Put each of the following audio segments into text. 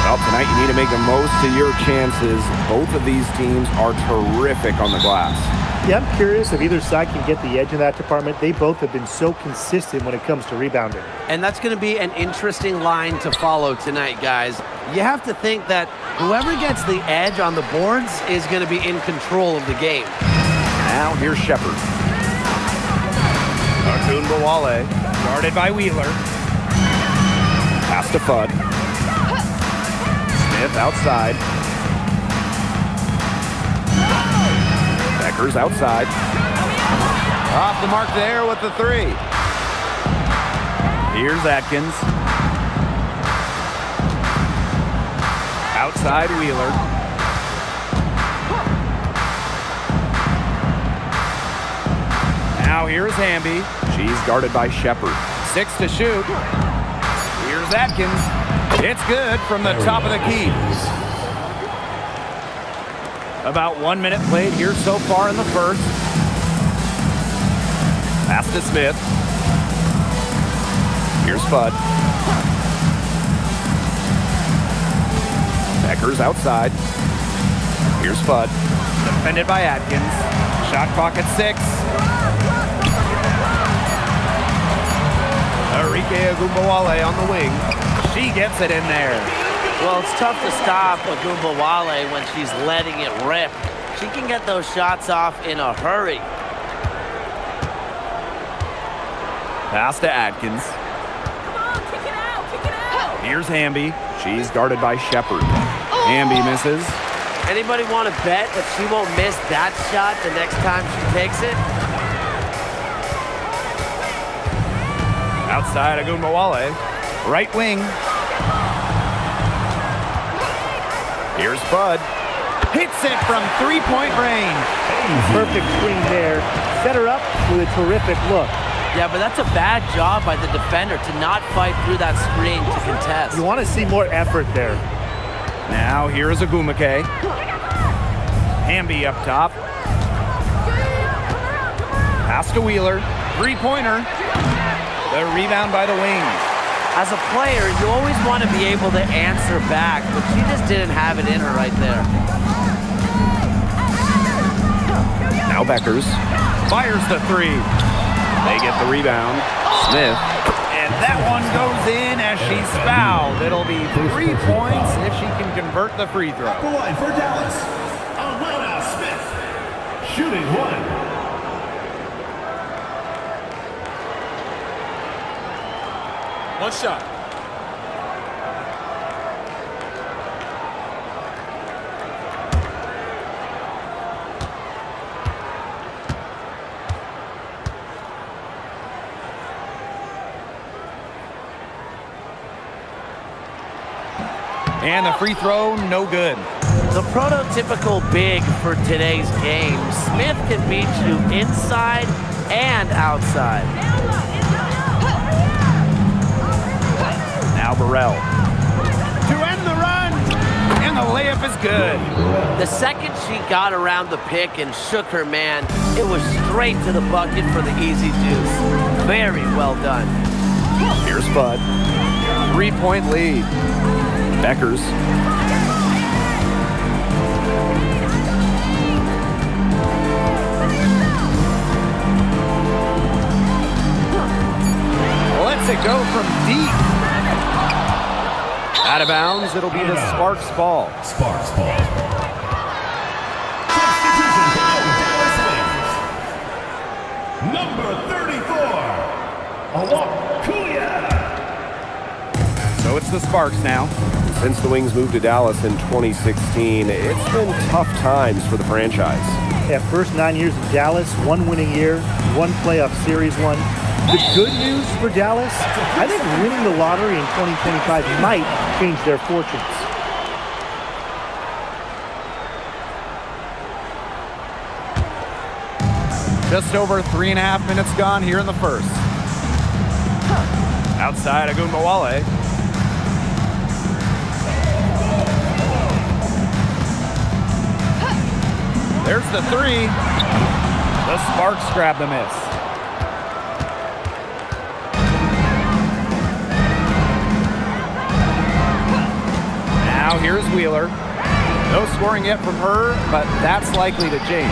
Well, tonight you need to make the most of your chances. Both of these teams are terrific on the glass. Yeah, I'm curious if either side can get the edge in that department. They both have been so consistent when it comes to rebounding. And that's going to be an interesting line to follow tonight, guys. You have to think that whoever gets the edge on the boards is going to be in control of the game. Now here's Shepard. Agunbowale, guarded by Wheeler. Pass to Fudd. Smith outside. Becker's outside. Off the mark there with the three. Here's Atkins. Outside Wheeler. Now here's Hamby. She's guarded by Shepard. 6 to shoot. Here's Atkins. It's good from the top of the key. About 1 minute played here so far in the first. Pass to Smith. Here's Fudd. Becker's outside. Here's Fudd. Defended by Atkins. Shot clock at 6. Arike Agunbowale on the wing. She gets it in there. Well, it's tough to stop Agunbowale when she's letting it rip. She can get those shots off in a hurry. Pass to Atkins. Come on, kick it out, kick it out. Here's Hamby. She's guarded by Shepard. Hamby misses. Anybody want to bet that she won't miss that shot the next time she takes it? Outside Agunbowale. Right wing. Here's Fudd. Hits it from three-point range. Perfect screen there. Set her up with a terrific look. Yeah, but that's a bad job by the defender to not fight through that screen to contest. You want to see more effort there. Now here is Agumake. Hamby up top. Pass to Wheeler. Three-pointer. The rebound by the wings. As a player, you always want to be able to answer back, but she just didn't have it in her right there. Now Beckers fires the three. They get the rebound. Smith. And that one goes in as she's fouled. It'll be 3 points if she can convert the free throw. The line for Dallas, Alana Smith, shooting one. One shot. And the free throw, no good. The prototypical big for today's game. Smith can beat you inside and outside. Now Burrell. To end the run. And the layup is good. The second she got around the pick and shook her man, it was straight to the bucket for the easy deuce. Very well done. Here's Fudd. 3-point lead. Beckers. Lets it go from deep. Out of bounds, it'll be the Sparks ball. Sparks ball. Substitution for Dallas Wings. Number 34, Awakuya. So it's the Sparks now. Since the Wings moved to Dallas in 2016, it's been tough times for the franchise. Yeah, first 9 years in Dallas, 1 winning year, 1 playoff series won. The good news for Dallas, I think winning the lottery in 2025 might change their fortunes. Just over 3.5 minutes gone here in the first. Outside Agunbowale. There's the three. The Sparks grab the miss. Now Now here's Wheeler. No scoring yet from her, but that's likely to change.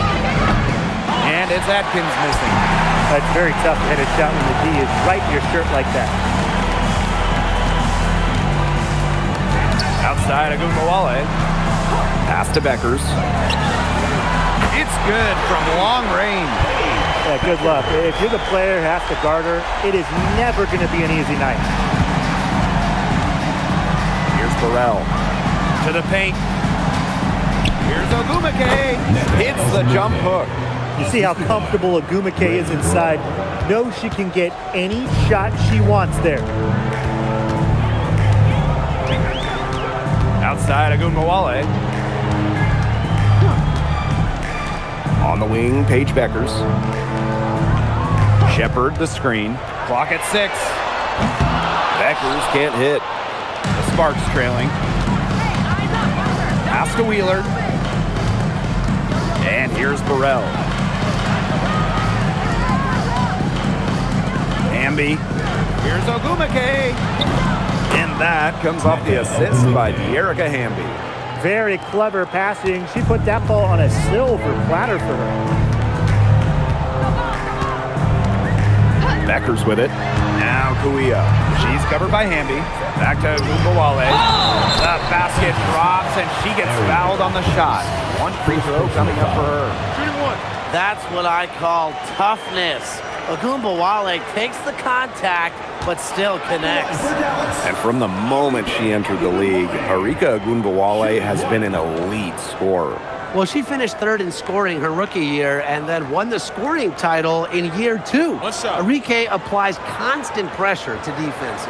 And it's Atkins missing. That's very tough to hit a shot when the D is right in your shirt like that. Outside Agumbawale. Pass to Beckers. It's good from long range. Yeah, good luck. If you're the player who has to guard her, it is never going to be an easy night. Here's Burrell. To the paint. Here's Ogumake. Hits the jump hook. You see how comfortable Ogumake is inside. Knows she can get any shot she wants there. Outside Agumbawale. On the wing, Paige Beckers. Shepard the screen. Clock at 6. Beckers can't hit. The Sparks trailing. Pass to Wheeler. And here's Burrell. Hamby. Here's Ogumake. And that comes off the assist by De'Erica Hamby. Very clever passing. She put that ball on a silver platter for her. Beckers with it. Now Kuia. She's covered by Hamby. Back to Agumbawale. The basket drops and she gets fouled on the shot. One free throw coming up for her. Shooting one. That's what I call toughness. Agumbawale takes the contact, but still connects. And from the moment she entered the league, Arika Agumbawale has been an elite scorer. Well, she finished 3rd in scoring her rookie year and then won the scoring title in year 2. One shot. Arike applies constant pressure to defenses.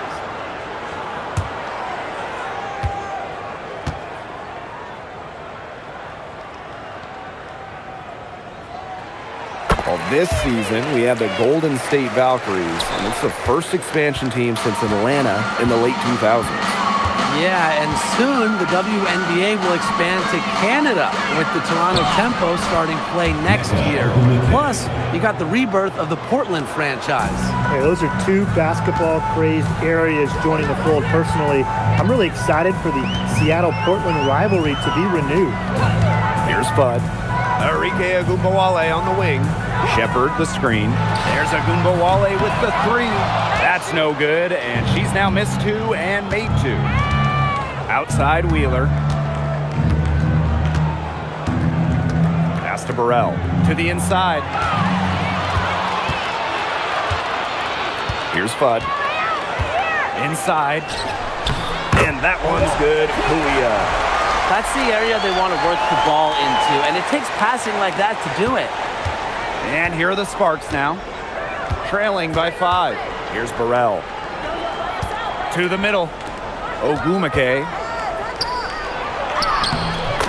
Well, this season, we have the Golden State Valkyries, and it's the first expansion team since Atlanta in the late 2000s. Yeah, and soon the WNBA will expand to Canada with the Toronto Tempo starting play next year. Plus, you got the rebirth of the Portland franchise. Hey, those are 2 basketball-crazed areas joining the fold. Personally, I'm really excited for the Seattle-Portland rivalry to be renewed. Here's Bud. Arike Agumbawale on the wing. Shepard the screen. There's Agumbawale with the 3. That's no good, and she's now missed 2 and made 2. Outside Wheeler. Pass to Burrell. To the inside. Here's Fudd. Inside. And that one's good. Kuia. That's the area they want to work the ball into, and it takes passing like that to do it. And here are the Sparks now. Trailing by 5. Here's Burrell. To the middle. Ogumake.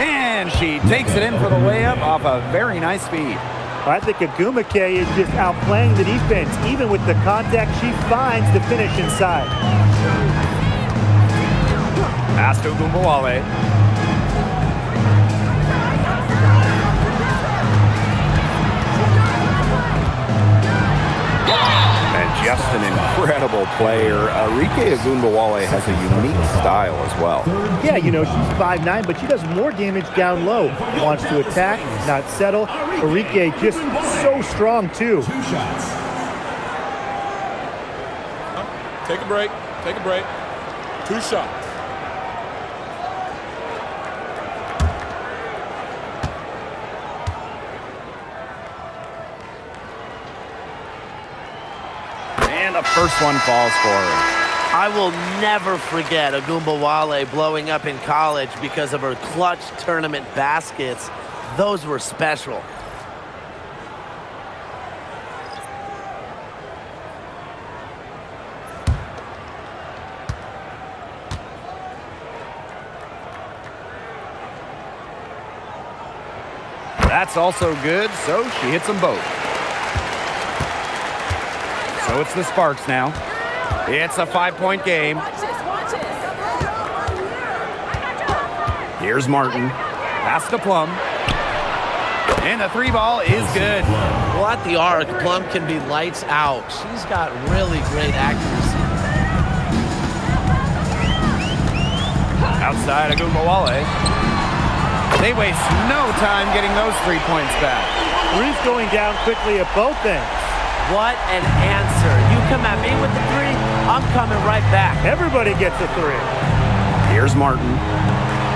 And she takes it in for the layup off a very nice feed. I think Ogumake is just outplaying the defense. Even with the contact, she finds the finish inside. Pass to Agumbawale. And just an incredible player. Arike Agumbawale has a unique style as well. Yeah, you know, she's 5'9", but she does more damage down low. Wants to attack, not settle. Arike just so strong, too. 2 shots. Take a break. Take a break. 2 shots. And the first one falls for her. I will never forget Agumbawale blowing up in college because of her clutch tournament baskets. Those were special. That's also good, so she hits them both. So it's the Sparks now. It's a 5-point game. Watch this, watch this. Here's Martin. Pass to Plum. And the 3 ball is good. Well, at the arc, Plum can be lights out. She's got really great accuracy. Outside Agumbawale. They waste no time getting those 3 points back. Three's going down quickly at both ends. What an answer. You come at me with the three, I'm coming right back. Everybody gets a three. Here's Martin.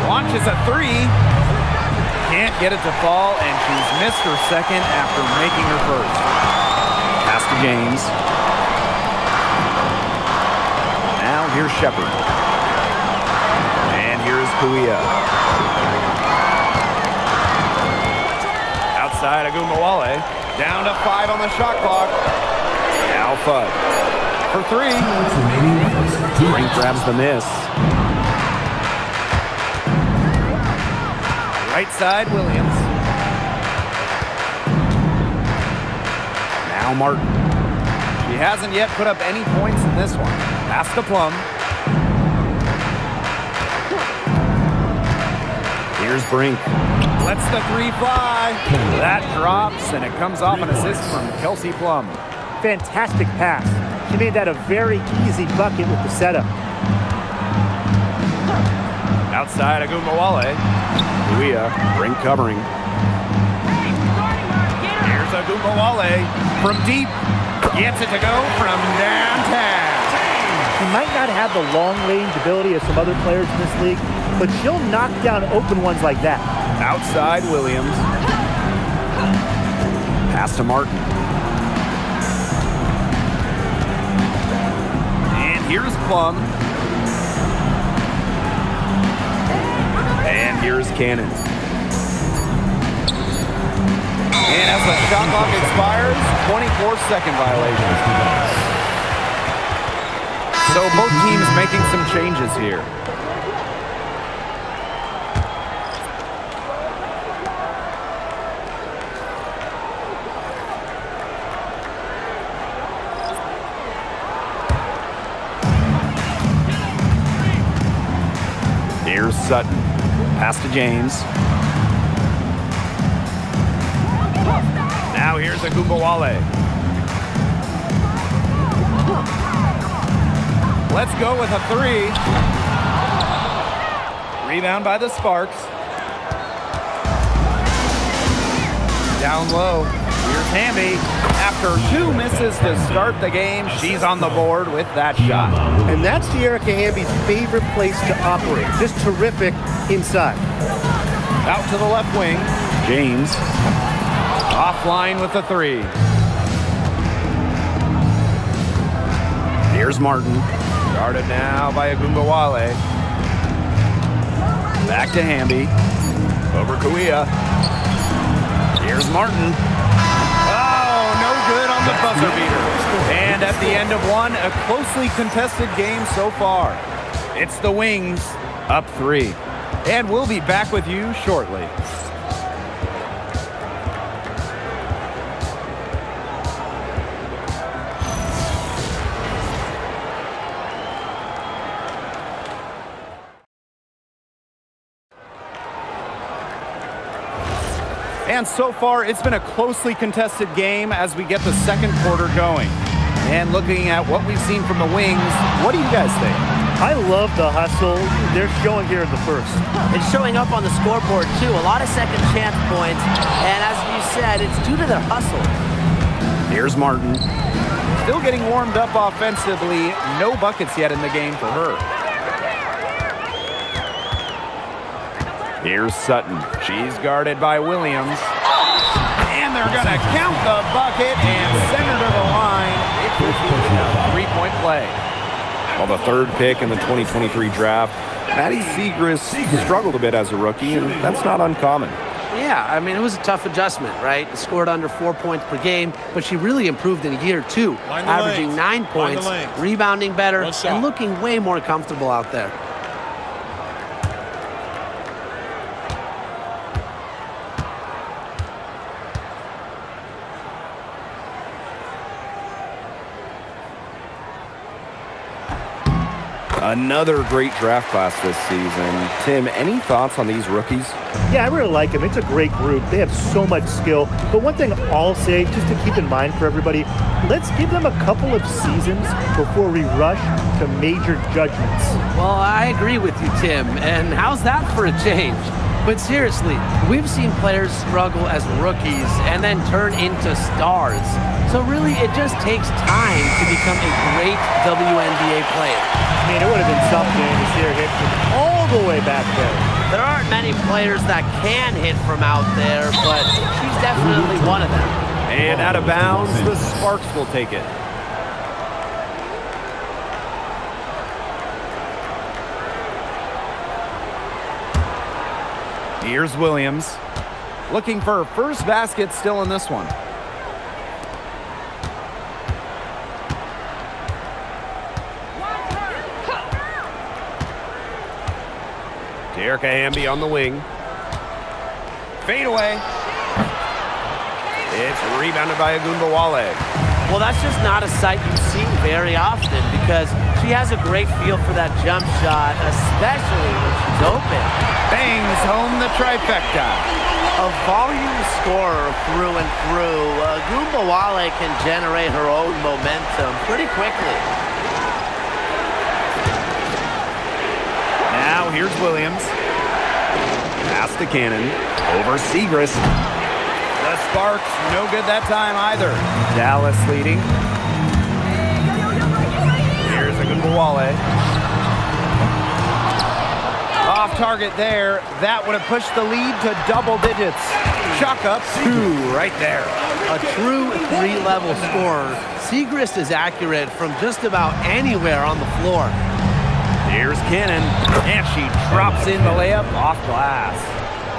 Launches a three. Can't get it to fall, and she's missed her second after making her first. Pass to James. Now here's Shepard. And here's Kuia. Outside Agumbawale. Down to 5 on the shot clock. Now Fudd. For 3. Brink grabs the miss. Right side, Williams. Now Martin. She hasn't yet put up any points in this one. Pass to Plum. Here's Brink. Lets the 3 fly. That drops, and it comes off an assist from Kelsey Plum. Fantastic pass. She made that a very easy bucket with the setup. Outside Agumbawale. Kuia, Brink covering. Here's Agumbawale from deep. Gets it to go from downtown. She might not have the long-range ability of some other players in this league, but she'll knock down open ones like that. Outside Williams. Pass to Martin. And here's Plum. And here's Cannon. And as the shot clock expires, 24-second violation. So both teams making some changes here. Here's Sutton. Pass to James. Now here's Agumbawale. Let's go with a 3. Rebound by the Sparks. Down low. Here's Hamby. After 2 misses to start the game, she's on the board with that shot. And that's Erica Hamby's favorite place to operate. Just terrific inside. Out to the left wing. James. Offline with the 3. Here's Martin. Guarded now by Agumbawale. Back to Hamby. Over Kuia. Here's Martin. Oh, no good on the buzzer beater. And at the end of one, a closely contested game so far. It's the Wings up 3. And we'll be back with you shortly. And so far, it's been a closely contested game as we get the second quarter going. And looking at what we've seen from the Wings, what do you guys think? I love the hustle they're showing here in the first. It's showing up on the scoreboard, too. A lot of second chance points. And as you said, it's due to their hustle. Here's Martin. Still getting warmed up offensively. No buckets yet in the game for her. Here's Sutton. She's guarded by Williams. And they're going to count the bucket and send her to the line. It will be a 3-point play. Well, the 3rd pick in the 2023 draft, Maddie Siegrist struggled a bit as a rookie, and that's not uncommon. Yeah, I mean, it was a tough adjustment, right? Scored under 4 points per game, but she really improved in year 2, averaging 9 points, rebounding better, and looking way more comfortable out there. Another great draft class this season. Tim, any thoughts on these rookies? Yeah, I really like them. It's a great group. They have so much skill. But one thing I'll say, just to keep in mind for everybody, let's give them a couple of seasons before we rush to major judgments. Well, I agree with you, Tim. And how's that for a change? But seriously, we've seen players struggle as rookies and then turn into stars. So really, it just takes time to become a great WNBA player. I mean, it would have been something to see her hit from all the way back there. There aren't many players that can hit from out there, but she's definitely one of them. And out of bounds, the Sparks will take it. Here's Williams. Looking for her first basket still in this one. Erica Hamby on the wing. Fade away. It's rebounded by Agumbawale. Well, that's just not a sight you see very often because she has a great feel for that jump shot, especially when she's open. Bangs home the trifecta. A volume scorer through and through, Agumbawale can generate her own momentum pretty quickly. Now here's Williams. Pass to Cannon. Over Segrist. The Sparks, no good that time either. Dallas leading. Here's Agumbawale. Off target there. That would have pushed the lead to double digits. Chalk up 2 right there. A true 3-level scorer, Segrist is accurate from just about anywhere on the floor. Here's Cannon, and she drops in the layup off glass.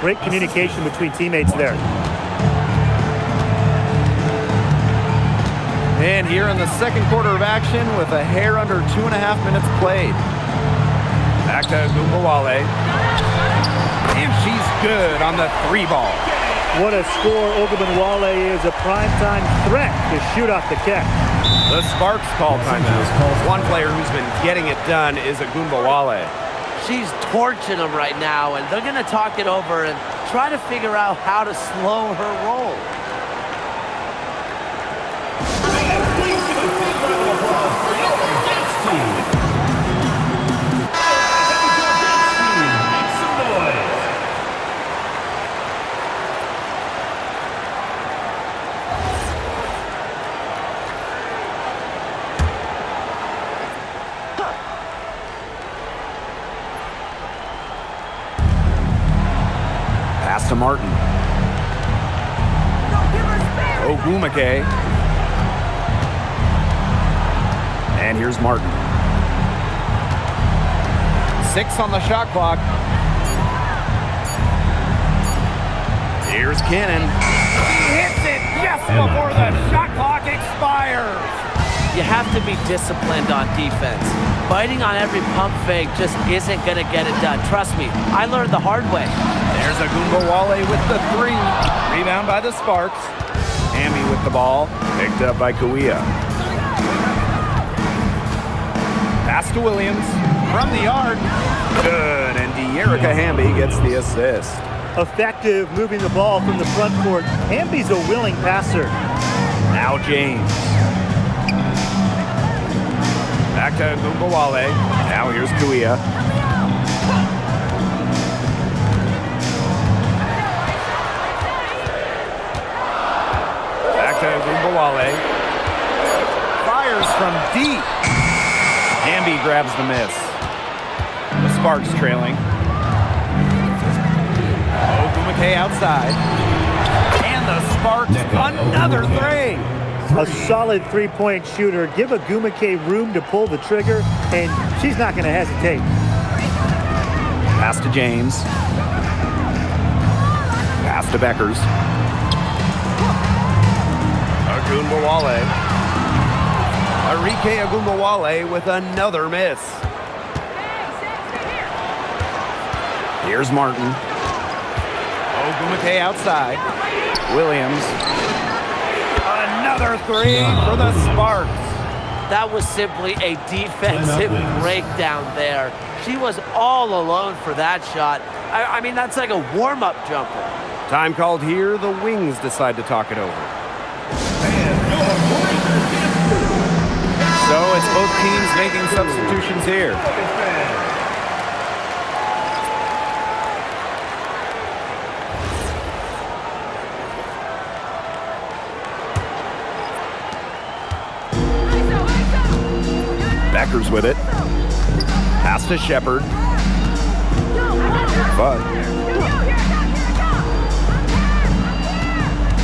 Great communication between teammates there. And here in the second quarter of action with a hair under 2.5 minutes played. Back to Agumbawale. And she's good on the 3 ball. What a score. Ogunbowale is a primetime threat to shoot off the catch. The Sparks call timeout. One player who's been getting it done is Agumbawale. She's torching them right now, and they're going to talk it over and try to figure out how to slow her roll. Please give a big round of applause for your dance team. Make some noise. Pass to Martin. Ogumake. And here's Martin. 6 on the shot clock. Here's Cannon. He hits it just before the shot clock expires. You have to be disciplined on defense. Biting on every pump fake just isn't going to get it done. Trust me, I learned the hard way. There's Agumbawale with the 3. Rebound by the Sparks. Hamby with the ball. Picked up by Kawia. Pass to Williams. From the yard. Good. And De'Erica Hamby gets the assist. Effective moving the ball from the front court. Hamby's a willing passer. Now James. Back to Agumbawale. Now here's Kawia. Back to Agumbawale. Fires from deep. Hamby grabs the miss. The Sparks trailing. Ogumake outside. And the Sparks another 3. A solid 3-point shooter. Give Ogumake room to pull the trigger, and she's not going to hesitate. Pass to James. Pass to Beckers. Agumbawale. Arike Agumbawale with another miss. Here's Martin. Ogumake outside. Williams. Another 3 for the Sparks. That was simply a defensive breakdown there. She was all alone for that shot. I mean, that's like a warm-up jumper. Time called here. The Wings decide to talk it over. So it's both teams making substitutions here. Becker's with it. Pass to Shepard. Bud.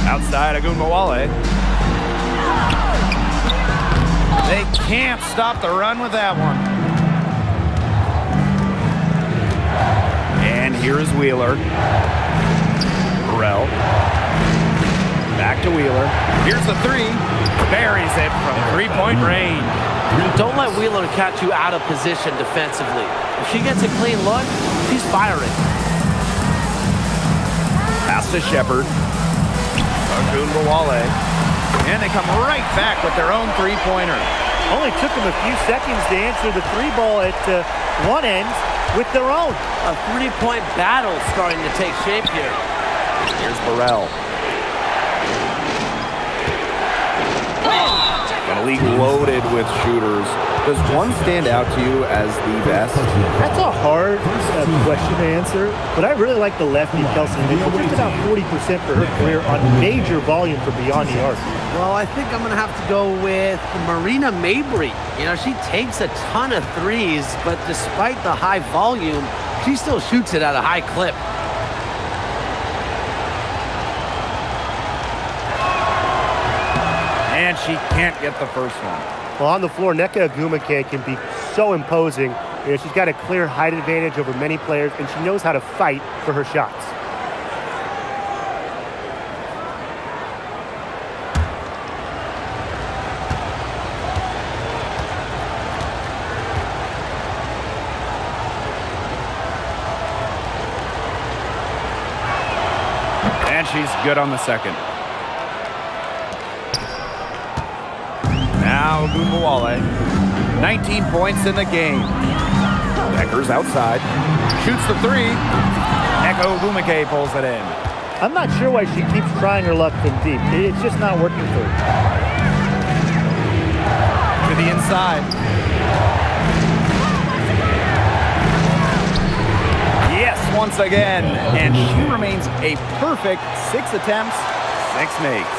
Outside, Agunbowale. They can't stop the run with that one. And here is Wheeler. Burrell. Back to Wheeler. Here's the three. Buries it from three-point range. Don't let Wheeler catch you out of position defensively. If she gets a clean look, she's firing. Pass to Shepard. Agunbowale. And they come right back with their own three-pointer. Only took them a few seconds to answer the three ball at one end with their own. A three-point battle starting to take shape here. Here's Burrell. A league loaded with shooters. Does one stand out to you as the best? That's a hard question to answer, but I really like the lefty, Kelsey Mitchell. Just about 40% for her career on major volume for beyond the arc. Well, I think I'm going to have to go with Marina Mabry. You know, she takes a ton of threes, but despite the high volume, she still shoots it at a high clip. And she can't get the first one. Well, on the floor, Nneka Ogwumike can be so imposing. You know, she's got a clear height advantage over many players, and she knows how to fight for her shots. And she's good on the second. Now Agunbowale, 19 points in the game. Becker's outside, shoots the three. Nneka Ogwumike pulls it in. I'm not sure why she keeps trying her luck from deep. It's just not working for her. To the inside. Yes, once again. And she remains a perfect 6 attempts, 6 makes.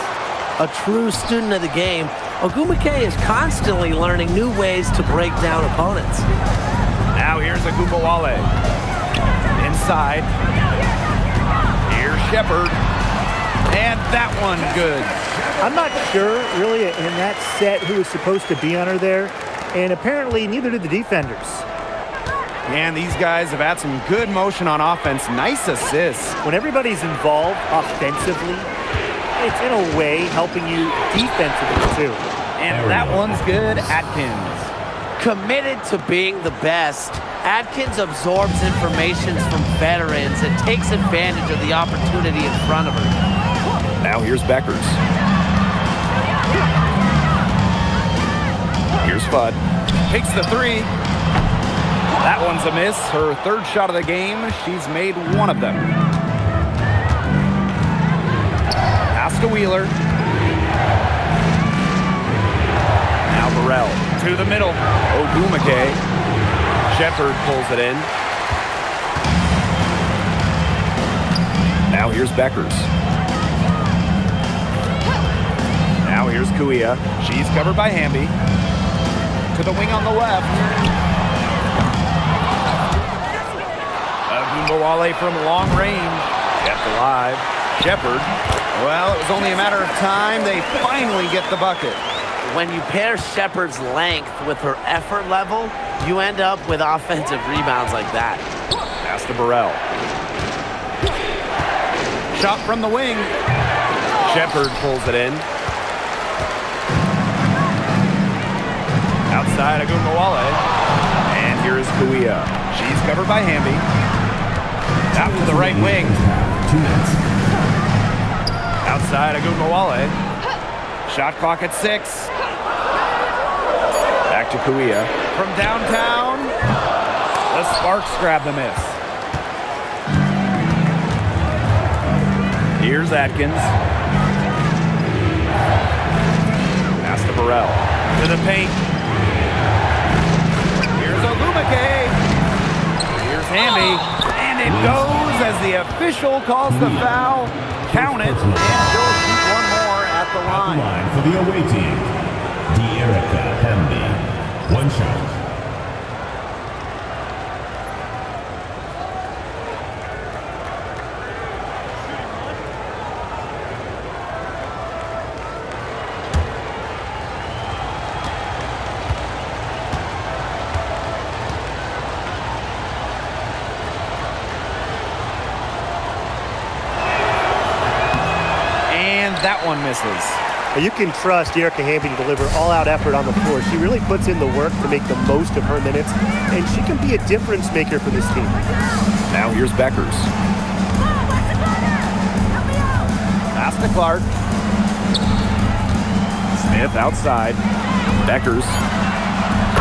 A true student of the game, Ogwumike is constantly learning new ways to break down opponents. Now here's Agunbowale. Inside. Here's Shepard. And that one good. I'm not sure, really, in that set who was supposed to be on her there. And apparently, neither did the defenders. And these guys have had some good motion on offense. Nice assists. When everybody's involved offensively, it's in a way helping you defensively, too. And that one's good. Atkins. Committed to being the best, Atkins absorbs information from veterans and takes advantage of the opportunity in front of her. Now here's Beckers. Here's Fudd. Takes the three. That one's a miss. Her third shot of the game. She's made one of them. Pass to Wheeler. Now Burrell to the middle. Ogwumike. Shepard pulls it in. Now here's Beckers. Now here's Kuia. She's covered by Hamby. To the wing on the left. Agunbowale from long range. Kept alive. Shepard. Well, it was only a matter of time. They finally get the bucket. When you pair Shepard's length with her effort level, you end up with offensive rebounds like that. Pass to Burrell. Shot from the wing. Shepard pulls it in. Outside Agunbowale. And here is Kuia. She's covered by Hamby. Out to the right wing. Outside Agunbowale. Shot clock at 6. Back to Kuia. From downtown, the Sparks grab the miss. Here's Atkins. Pass to Burrell. To the paint. Here's Ogumake. Here's Hamby. And it goes as the official calls the foul. Count it. And she'll shoot one more at the line. For the away team, Erica Hamby. One shot. That one misses. You can trust Erica Hamby to deliver all-out effort on the floor. She really puts in the work to make the most of her minutes, and she can be a difference maker for this team. Now here's Beckers. Pass to Clark. Smith outside. Beckers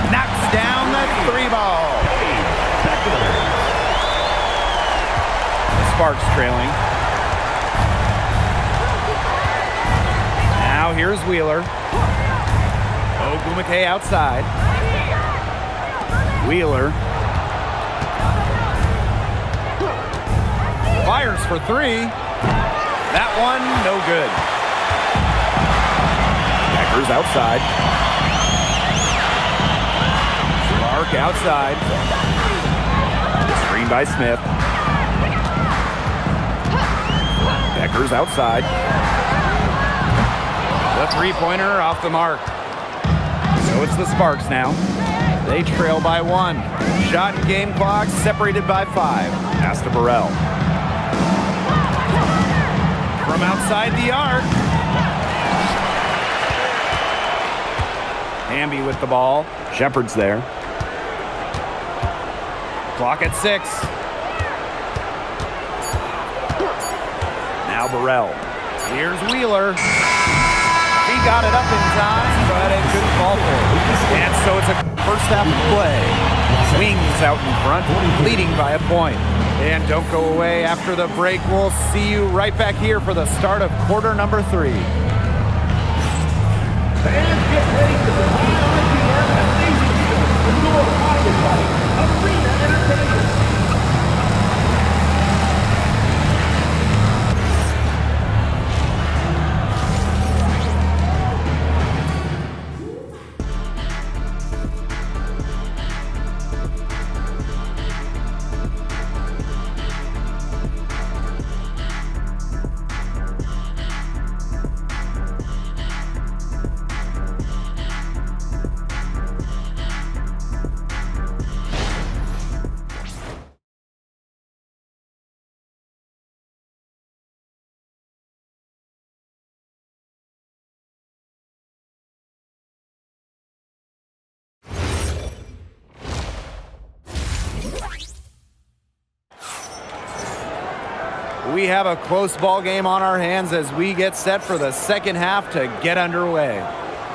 knocks down the three ball. The Sparks trailing. Now here's Wheeler. Ogumake outside. Wheeler fires for three. That one, no good. Beckers outside. Clark outside. Screen by Smith. Beckers outside. The three-pointer off the mark. So it's the Sparks now. They trail by one. Shot and game clock separated by 5. Pass to Burrell. From outside the arc. Hamby with the ball. Shepard's there. Clock at 6. Now Burrell. Here's Wheeler. He got it up in time, but it couldn't fall for. And so it's a first half of play. Wings out in front, leading by a point. And don't go away after the break. We'll see you right back here for the start of quarter number 3. Fans get ready for the 9 p.m. amazing show from your Holiday Party Arena Entertainment. We have a close ball game on our hands as we get set for the second half to get underway.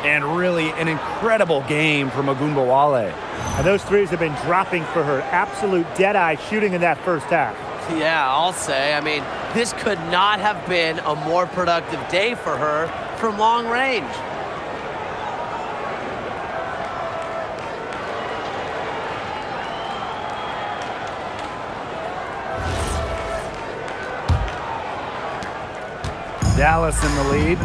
And really an incredible game from Ogunbowale. And those threes have been dropping for her. Absolute dead-eye shooting in that first half. Yeah, I'll say. I mean, this could not have been a more productive day for her from long range. Dallas in the lead.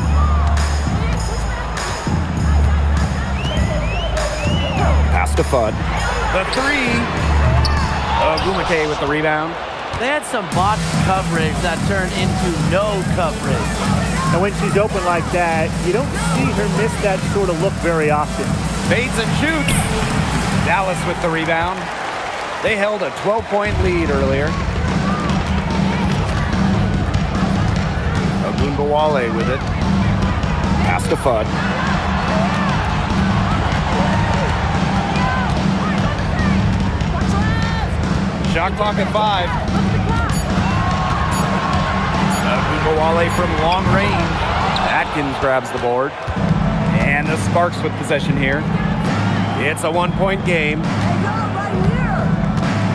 Pass to Fudd. The three. Ogumake with the rebound. They had some botched coverage that turned into no coverage. And when she's open like that, you don't see her miss that sort of look very often. Fades and shoots. Dallas with the rebound. They held a 12-point lead earlier. Ogunbowale with it. Pass to Fudd. Shot clock at 5. Ogunbowale from long range. Atkins grabs the board. And the Sparks with possession here. It's a one-point game.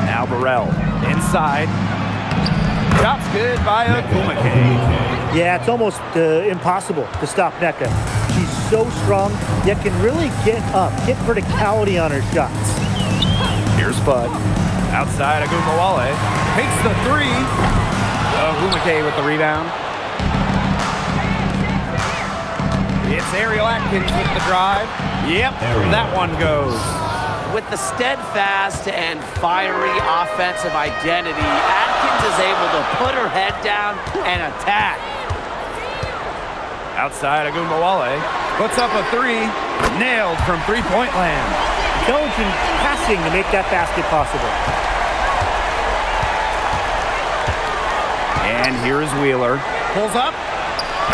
Now Burrell inside. Shot's good by Ogumake. Yeah, it's almost impossible to stop Nneka. She's so strong, yet can really get up, get verticality on her shots. Here's Bud. Outside, Ogumawale takes the three. Ogumake with the rebound. It's Ariel Atkins with the drive. Yep, that one goes. With the steadfast and fiery offensive identity, Atkins is able to put her head down and attack. Outside, Ogumawale puts up a three. Nailed from three-point land. Intelligent passing to make that basket possible. And here's Wheeler. Pulls up.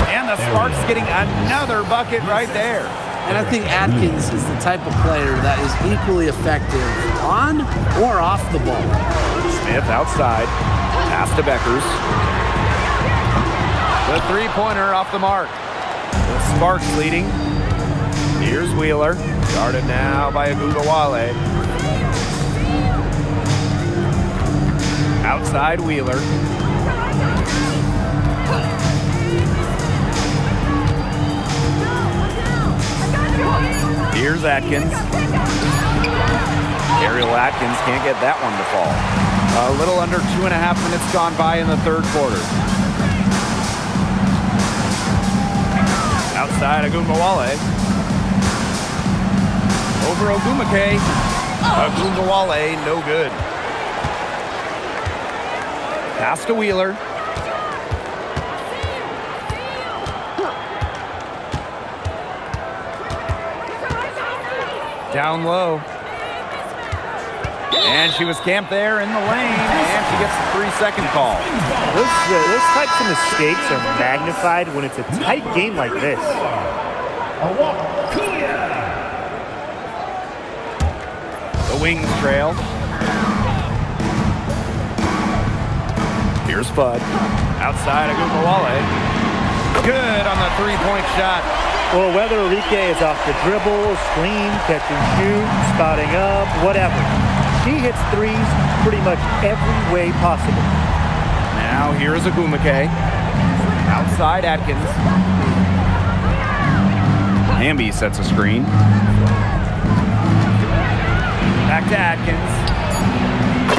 And the Sparks getting another bucket right there. And I think Atkins is the type of player that is equally effective on or off the ball. Smith outside. Pass to Beckers. The three-pointer off the mark. The Sparks leading. Here's Wheeler. Guarded now by Ogumawale. Outside Wheeler. Here's Atkins. Ariel Atkins can't get that one to fall. A little under 2.5 minutes gone by in the third quarter. Outside Ogumawale. Over Ogumake. Ogumawale, no good. Pass to Wheeler. Down low. And she was camped there in the lane, and she gets the 3-second call. Those types of mistakes are magnified when it's a tight game like this. The Wings trail. Here's Bud. Outside Ogumawale. Good on the three-point shot. Well, whether Enrique is off the dribble, screen, catch and shoot, spotting up, whatever. She hits threes pretty much every way possible. Now here's Ogumake. Outside Atkins. Hamby sets a screen. Back to Atkins.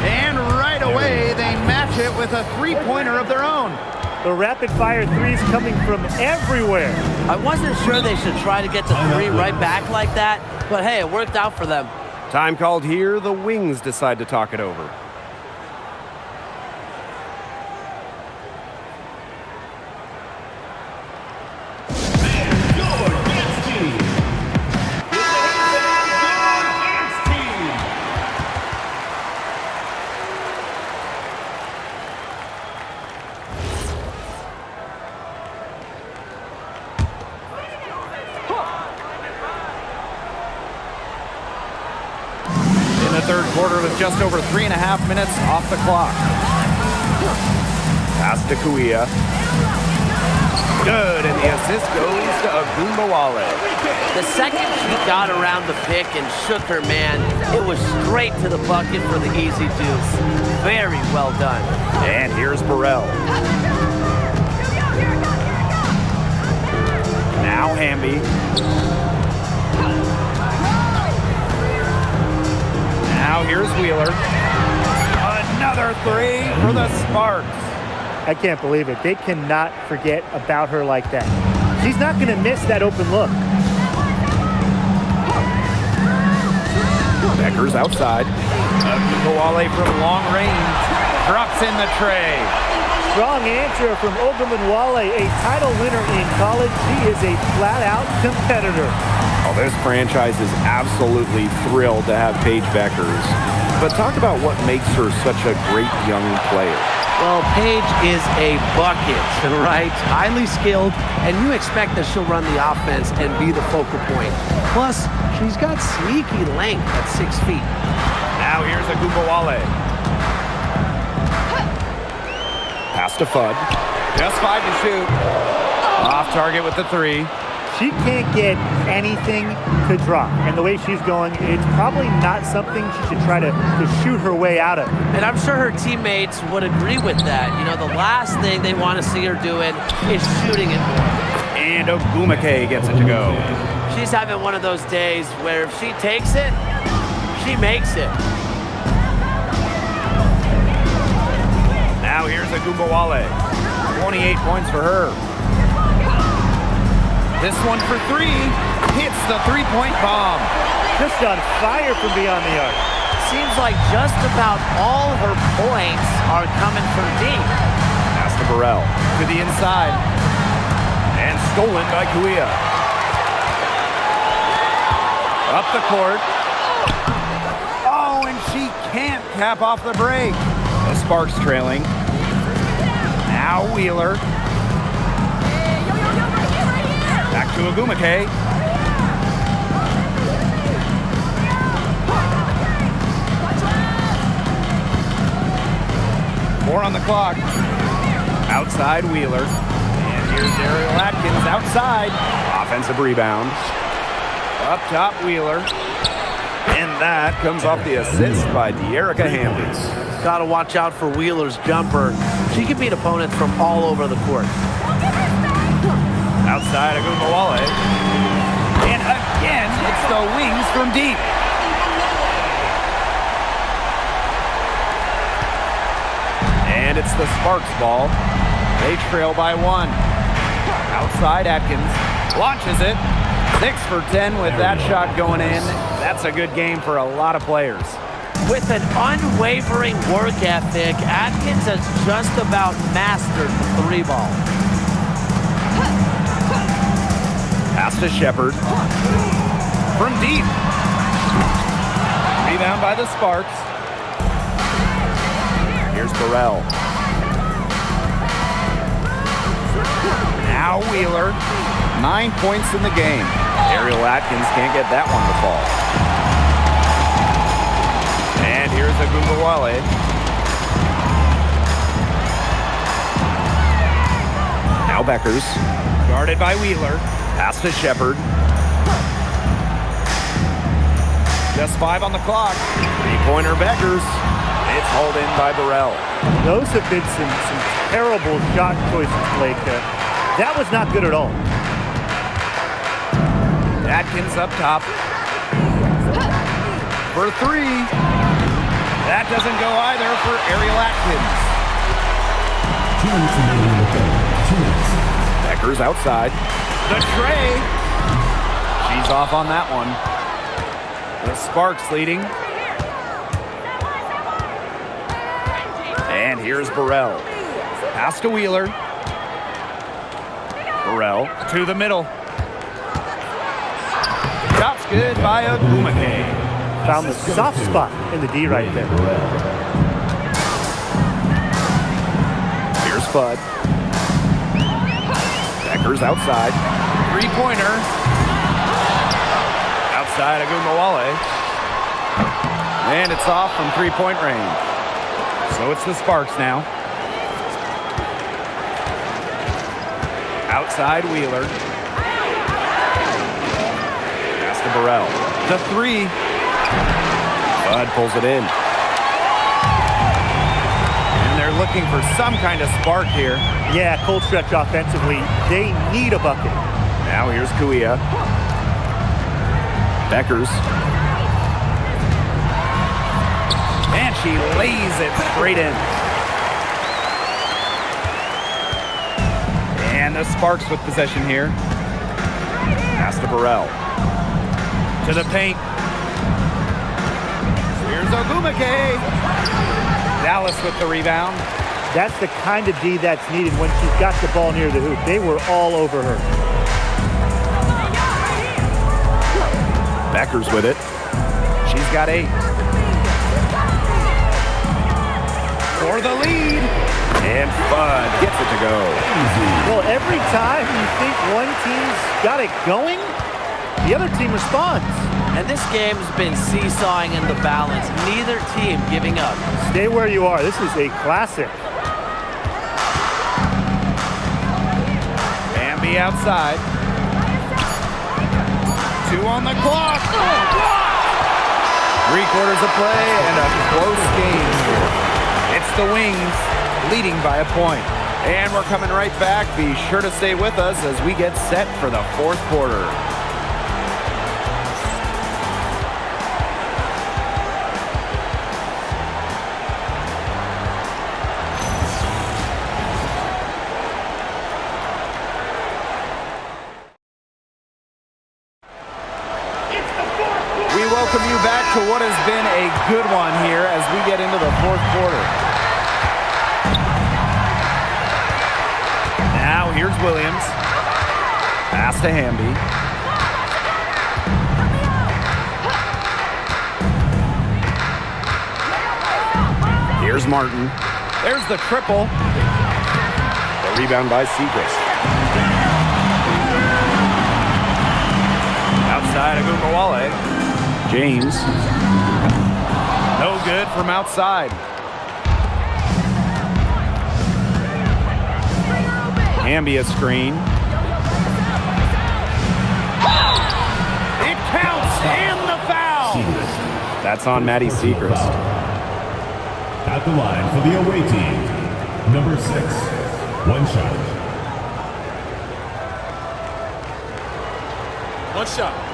And right away they match it with a three-pointer of their own. The rapid-fire threes coming from everywhere. I wasn't sure they should try to get the three right back like that, but hey, it worked out for them. Time called here. The Wings decide to talk it over. Third quarter with just over 3.5 minutes off the clock. Pass to Kuia. Good, and the assist goes to Ogumawale. The second she got around the pick and shook her man, it was straight to the bucket for the easy deuce. Very well done. And here's Burrell. Now Hamby. Now here's Wheeler. Another three for the Sparks. I can't believe it. They cannot forget about her like that. She's not going to miss that open look. Beckers outside. Ogumawale from long range. Drops in the tray. Strong answer from Ogumawale, a title winner in college. She is a flat-out competitor. Oh, this franchise is absolutely thrilled to have Paige Beckers. But talk about what makes her such a great young player. Well, Paige is a bucket, right? Highly skilled, and you expect that she'll run the offense and be the focal point. Plus, she's got sneaky length at 6 feet. Now here's Ogumawale. Pass to Fudd. Just 5 to shoot. Off target with the three. She can't get anything to drop. And the way she's going, it's probably not something she should try to shoot her way out of. And I'm sure her teammates would agree with that. You know, the last thing they want to see her doing is shooting it more. And Ogumake gets it to go. She's having one of those days where if she takes it, she makes it. Now here's Agumbawale. 28 points for her. This one for three. Hits the three-point bomb. Just on fire from beyond the arc. Seems like just about all her points are coming from deep. Pass to Burrell. To the inside. And stolen by Kuia. Up the court. Oh, and she can't cap off the break. The Sparks trailing. Now Wheeler. Back to Ogumake. Four on the clock. Outside Wheeler. And here's Ariel Atkins outside. Offensive rebound. Up top Wheeler. And that comes off the assist by De'Erica Hamby. Got to watch out for Wheeler's jumper. She can beat opponents from all over the court. Outside Agumbawale. And again, it's the wings from deep. And it's the Sparks ball. They trail by one. Outside Atkins. Launches it. 6 for 10 with that shot going in. That's a good game for a lot of players. With an unwavering work ethic, Atkins has just about mastered the three ball. Pass to Shepard. From deep. Rebound by the Sparks. Here's Burrell. Now Wheeler. 9 points in the game. Ariel Atkins can't get that one to fall. And here's Agumbawale. Now Beckers. Guarded by Wheeler. Pass to Shepard. Just 5 on the clock. Three-pointer Beckers. It's hauled in by Burrell. Those have been some terrible shot choices, Blake. That was not good at all. Atkins up top. For three. That doesn't go either for Ariel Atkins. Beckers outside. The tray. She's off on that one. The Sparks leading. And here's Burrell. Pass to Wheeler. Burrell to the middle. Shot's good by Ogumake. Found the soft spot in the D right there. Here's Fudd. Beckers outside. Three-pointer. Outside Agumbawale. And it's off from three-point range. So it's the Sparks now. Outside Wheeler. Pass to Burrell. The three. Bud pulls it in. And they're looking for some kind of spark here. Yeah, cold stretch offensively. They need a bucket. Now here's Kuia. Beckers. And she lays it straight in. And the Sparks with possession here. Pass to Burrell. To the paint. Here's Ogumake. Dallas with the rebound. That's the kind of D that's needed when she's got the ball near the hoop. They were all over her. Beckers with it. She's got 8. For the lead. And Fudd gets it to go. Well, every time you think one team's got it going, the other team responds. And this game's been seesawing in the balance. Neither team giving up. Stay where you are. This is a classic. Hamby outside. 2 on the clock. Three-quarters of play and a close game. It's the Wings leading by a point. And we're coming right back. Be sure to stay with us as we get set for the fourth quarter. We welcome you back to what has been a good one here as we get into the fourth quarter. Now here's Williams. Pass to Hamby. Here's Martin. There's the triple. The rebound by Segrist. Outside Agumbawale. James. No good from outside. Hamby a screen. It counts and the foul. That's on Maddie Segrist. At the line for the away team, number 6, 1 shot. One shot.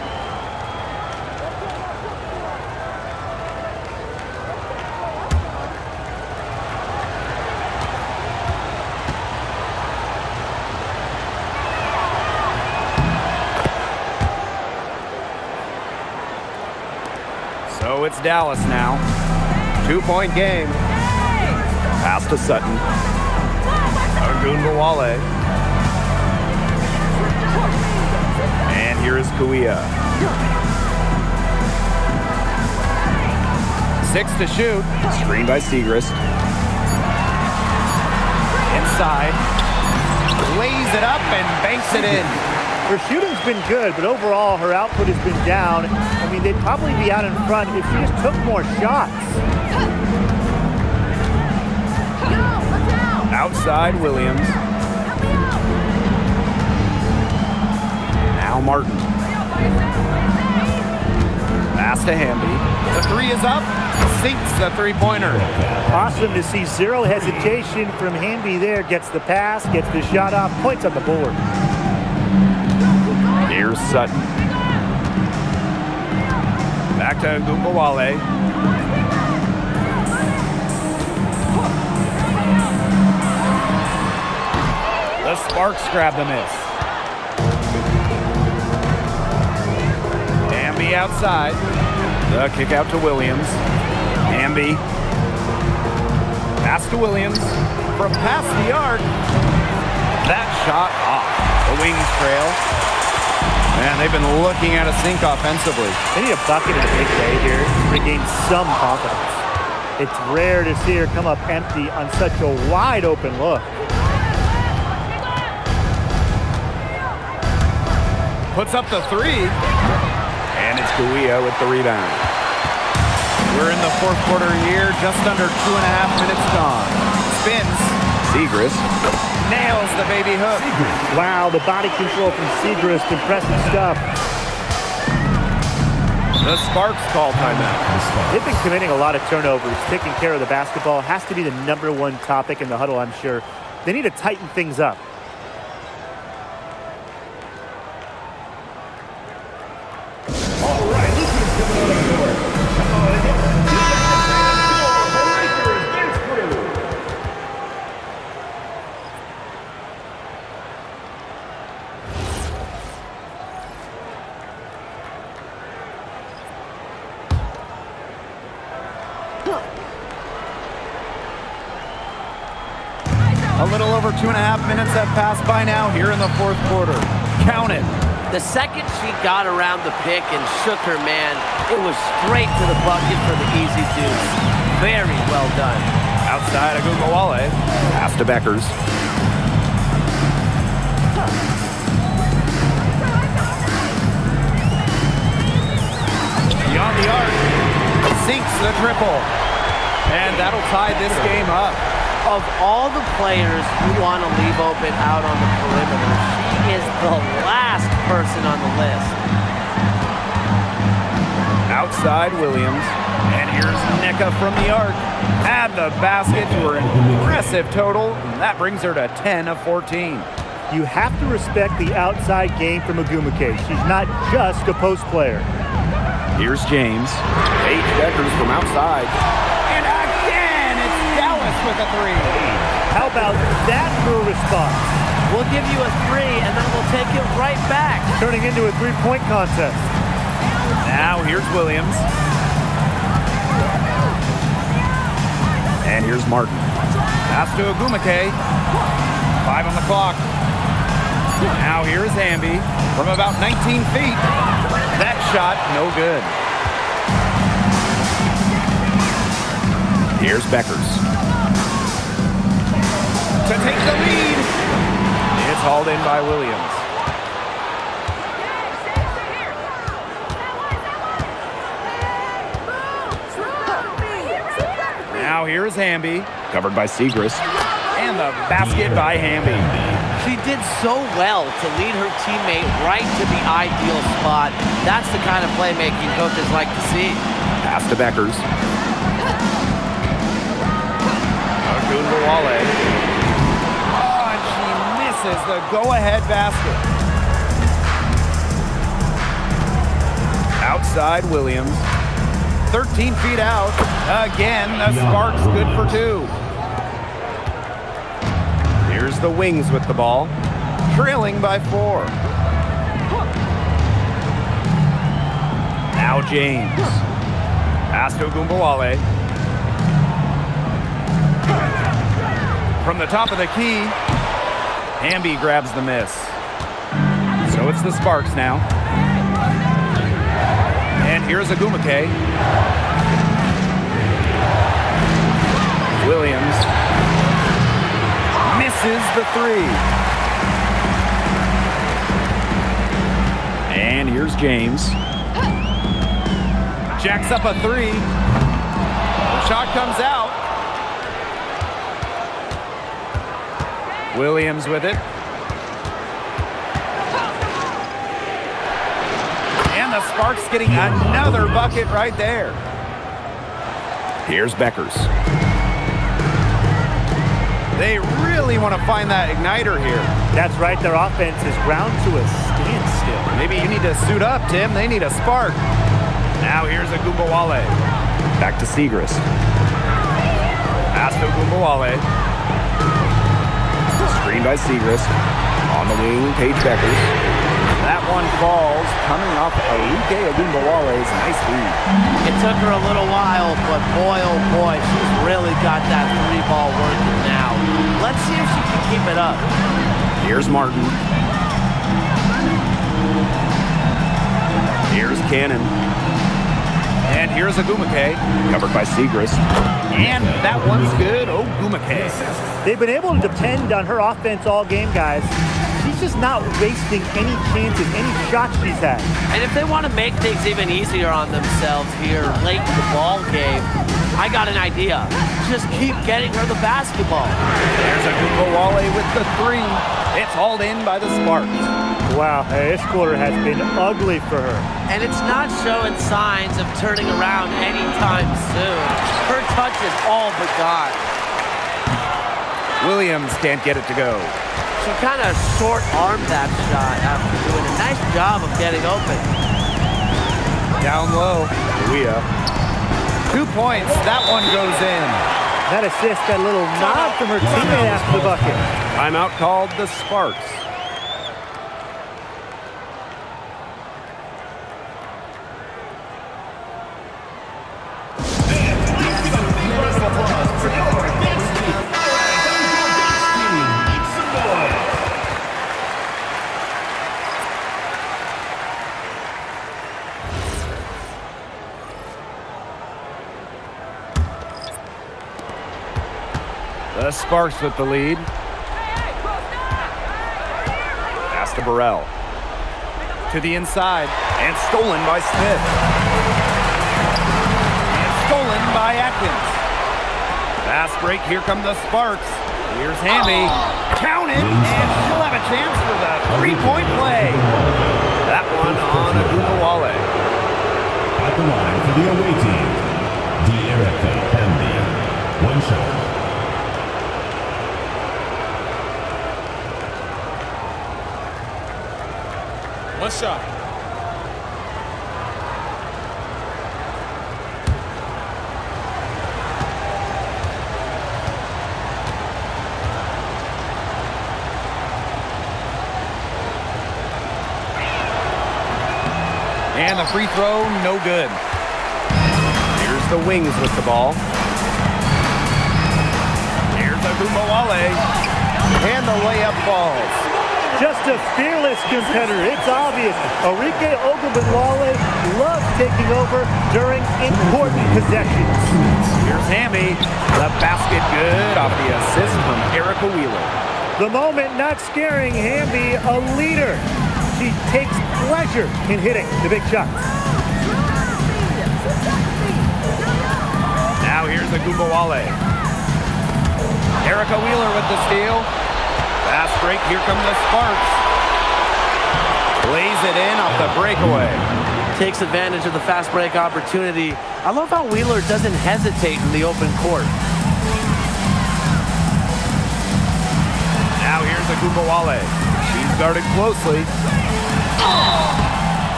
So it's Dallas now. 2-point game. Pass to Sutton. Agumbawale. And here is Kuia. 6 to shoot. Screen by Segrist. Inside. Lays it up and banks it in. Her shooting's been good, but overall her output has been down. I mean, they'd probably be out in front if she just took more shots. Outside Williams. Now Martin. Pass to Hamby. The 3 is up. Sinks the three-pointer. Awesome to see zero hesitation from Hamby there. Gets the pass, gets the shot off, points on the board. Here's Sutton. Back to Agumbawale. The Sparks grab the miss. Hamby outside. The kick out to Williams. Hamby. Pass to Williams. From past the arc. That shot off. The Wings trail. Man, they've been looking at a sink offensively. They need a bucket in a big way here to regain some confidence. It's rare to see her come up empty on such a wide open look. Puts up the 3. And it's Kuia with the rebound. We're in the fourth quarter here, just under 2.5 minutes gone. Spins. Segrist nails the baby hook. Wow, the body control from Segrist, impressive stuff. The Sparks call timeout. They've been committing a lot of turnovers. Taking care of the basketball has to be the #1 topic in the huddle, I'm sure. They need to tighten things up. All right, look who's coming on the court. Come on, get the Lakers bench crew. A little over 2.5 minutes have passed by now here in the fourth quarter. Count it. The second she got around the pick and shook her man, it was straight to the bucket for the easy deuce. Very well done. Outside Agumbawale. Pass to Beckers. Beyond the arc. Sinks the triple. And that'll tie this game up. Of all the players you want to leave open out on the perimeter, she is the last person on the list. Outside Williams. And here's Nika from the arc. Add the basket to her impressive total. And that brings her to 10 of 14. You have to respect the outside game from Ogumake. She's not just a post player. Here's James. Paige Beckers from outside. And again, it's Dallas with a three. How about that for a response? We'll give you a 3, and then we'll take it right back. Turning into a three-point contest. Now here's Williams. And here's Martin. Pass to Ogumake. 5 on the clock. Now here's Amby from about 19 feet. That shot, no good. Here's Beckers. To take the lead. It's hauled in by Williams. Now here's Hamby, covered by Segrist. And the basket by Hamby. She did so well to lead her teammate right to the ideal spot. That's the kind of playmaking coaches like to see. Pass to Beckers. Ogunbowale. Oh, and she misses the go-ahead basket. Outside Williams. 13 feet out. Again, the Sparks good for 2. Here's the Wings with the ball, trailing by 4. Now James. Pass to Ogunbowale. From the top of the key, Hamby grabs the miss. So it's the Sparks now. And here's Ogumake. Williams misses the 3. And here's James. Jacks up a 3. The shot comes out. Williams with it. And the Sparks getting another bucket right there. Here's Beckers. They really want to find that igniter here. That's right, their offense is ground to a standstill. Maybe you need to suit up, Tim. They need a spark. Now here's Ogunbowale. Back to Segrist. Pass to Ogunbowale. Screen by Segrist. On the wing, Paige Beckers. That one falls, coming off Aike Ogunbowale's nice lead. It took her a little while, but boy, oh boy, she's really got that 3-ball working now. Let's see if she can keep it up. Here's Martin. Here's Cannon. And here's Ogumake, covered by Segrist. And that one's good, Ogumake. They've been able to depend on her offense all game, guys. She's just not wasting any chances, any shots she's had. And if they want to make things even easier on themselves here late in the ball game, I got an idea. Just keep getting her the basketball. There's Ogunbowale with the 3. It's hauled in by the Sparks. Wow, this quarter has been ugly for her. And it's not showing signs of turning around anytime soon. Her touch is all but gone. Williams can't get it to go. She kind of short-armed that shot after doing a nice job of getting open. Down low, Leah. 2 points, that one goes in. That assist, that little nod from her teammate after the bucket. Timeout called the Sparks. The Sparks with the lead. Pass to Burrell. To the inside. And stolen by Smith. And stolen by Atkins. Fast break. Here come the Sparks. Here's Hamby. Count it. And she'll have a chance for the 3-point play. That one on Ogunbowale. At the line the away team, Erica Hamby. One shot. One shot. And the free throw, no good. Here's the Wings with the ball. Here's Agumbawale. And the layup falls. Just a fearless competitor. It's obvious. Enrique Ogunbowale loves taking over during important possessions. Here's Hamby. The basket good off the assist from Erica Wheeler. The moment not scaring Hamby, a leader. She takes pleasure in hitting the big shots. Now here's Agumbawale. Erica Wheeler with the steal. Fast break, here come the Sparks. Lays it in off the breakaway. Takes advantage of the fast break opportunity. I love how Wheeler doesn't hesitate in the open court. Now here's Agumbawale. She's guarded closely.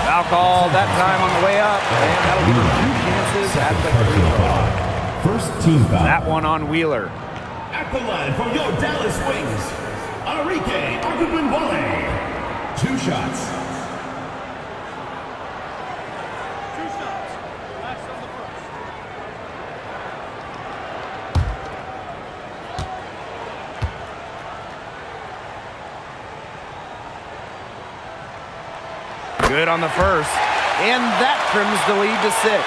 Foul call that time on the way up. And that'll give her 2 chances at the free throw. First team foul. That one on Wheeler. At the line from your Dallas Wings, Enrique Ogunbowale. 2 shots. Good on the first. And that trims the lead to 6.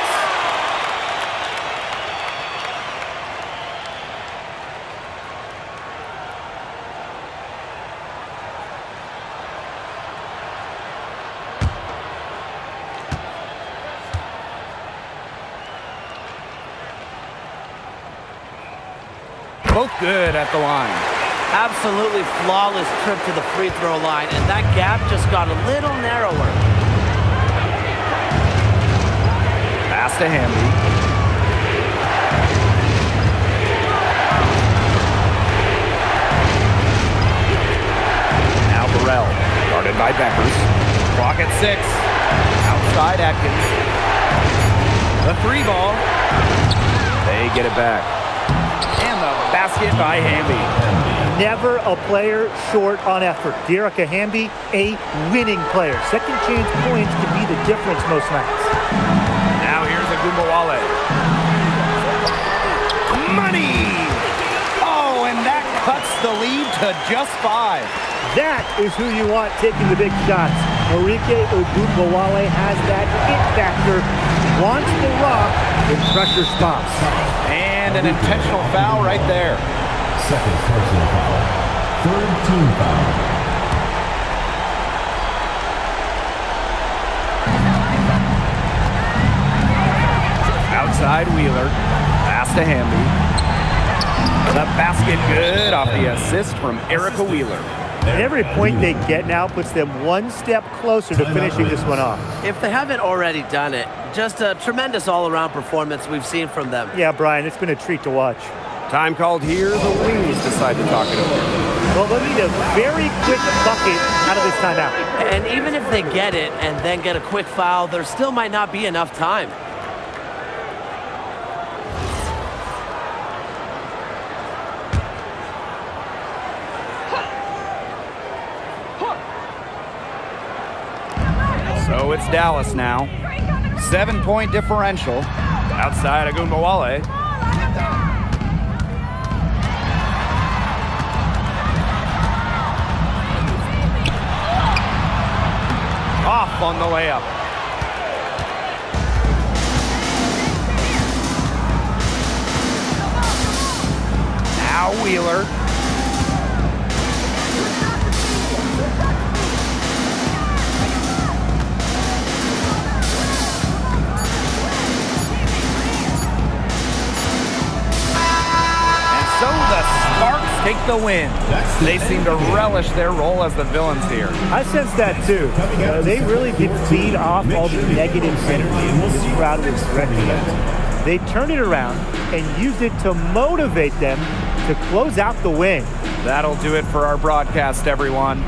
Both good at the line. Absolutely flawless trip to the free throw line, and that gap just got a little narrower. Pass to Hamby. Now Burrell, guarded by Beckers. Clock at 6. Outside Atkins. The 3 ball. They get it back. And the basket by Hamby. Never a player short on effort. Erica Hamby, a winning player. Second chance points can be the difference most nights. Now here's Agumbawale. Money! Oh, and that cuts the lead to just 5. That is who you want taking the big shots. Enrique Ogunbowale has that it factor. Wants the rock in pressure spots. And an intentional foul right there. Second personal foul. Third team foul. Outside Wheeler. Pass to Hamby. The basket good off the assist from Erica Wheeler. And every point they get now puts them one step closer to finishing this one off. If they haven't already done it, just a tremendous all-around performance we've seen from them. Yeah, Brian, it's been a treat to watch. Time called here. The Wings decide to talk it over. Well, they'll need a very quick bucket out of this timeout. And even if they get it and then get a quick foul, there still might not be enough time. So it's Dallas now. 7-point differential. Outside Agumbawale. Off on the layup. Now Wheeler. And so the Sparks take the win. They seem to relish their role as the villains here. I sense that too. They really did feed off all the negative energy this crowd was directing at them. They turned it around and used it to motivate them to close out the win. That'll do it for our broadcast, everyone.